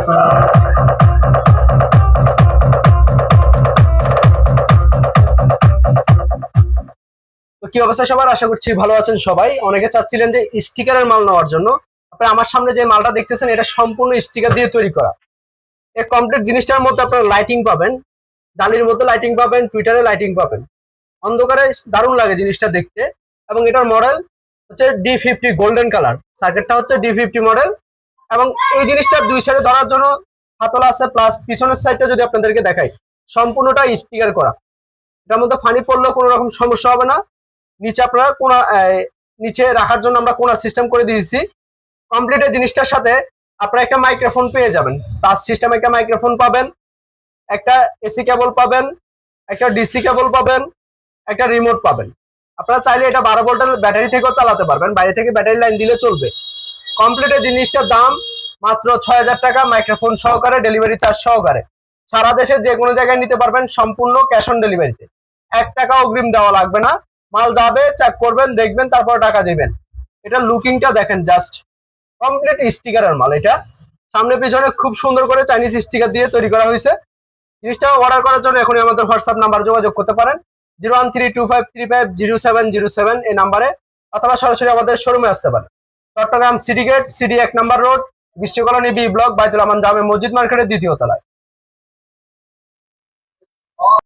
তো কি অবস্থা সবার, আশা করছি ভালো আছেন সবাই। অনেকে চাচ্ছিলেন যে স্টিকারের মাল নেওয়ার জন্য। আপনারা আমার সামনে যে মালটা দেখতেছেন এটা সম্পূর্ণ স্টিকার দিয়ে তৈরি করা। এই কমপ্লিট জিনিসটার মধ্যে আপনারা লাইটিং পাবেন, জালির মধ্যে লাইটিং পাবেন, টুইটারে লাইটিং পাবেন। অন্ধকারে দারুণ লাগে জিনিসটা দেখতে। এবং এটার মডেল হচ্ছে D50 গোল্ডেন কালার, সার্কিটটা হচ্ছে D50 মডেল। এবং এই জিনিসটা দুই সাইডে ধরার জন্য হাতল আছে, প্লাস পিছনের সাইডটা যদি আপনাদেরকে দেখাই সম্পূর্ণটা স্টিকার করা। এটার মধ্যে ফানি পড়লেও কোনো রকম সমস্যা হবে না। নিচে আপনারা কোনা নিচে রাখার জন্য আমরা কোনা সিস্টেম করে দিয়েছি। কমপ্লিট এই জিনিসটার সাথে আপনারা একটা মাইক্রোফোন পেয়ে যাবেন, টাচ সিস্টেম একটা মাইক্রোফোন পাবেন, একটা এসি কেবল পাবেন, একটা ডিসি কেবল পাবেন, একটা রিমোট পাবেন। আপনারা চাইলে এটা 12 ভোল্টের ব্যাটারি থেকেও চালাতে পারবেন, বাইরে থেকে ব্যাটারি লাইন দিলে চলবে। কমপ্লিট এই জিনিসটার দাম মাত্র 6000 টাকা, মাইক্রোফোন সহকারে, ডেলিভারি চার্জ সহকারে। সারা দেশে যে কোনো জায়গায় নিতে পারবেন, সম্পূর্ণ ক্যাশ অন ডেলিভারিতে। 1 টাকা অগ্রিম দেওয়া লাগবে না। মাল যাবে, চেক করবেন, দেখবেন, তারপর টাকা দিবেন। এটা লুকিংটা দেখেন, জাস্ট কমপ্লিট স্টিকারের মাল। এটা সামনে পিছনে খুব সুন্দর করে চাইনিজ স্টিকার দিয়ে তৈরি করা হয়েছে। জিনিসটা অর্ডার করার জন্য এখনই আমাদের হোয়াটসঅ্যাপ নাম্বার যোগাযোগ করতে পারেন 0132535007 এই নাম্বারে, অথবা সরাসরি আমাদের শোরুমে আসতে পারেন। চট্টগ্রাম সিটি গেট, সিডি 1 নম্বর রোড, বৃষ্টি কলোনি, বি ব্লক, বাইতুল আমান জামে মসজিদ মার্কেটের 2য় তলায়।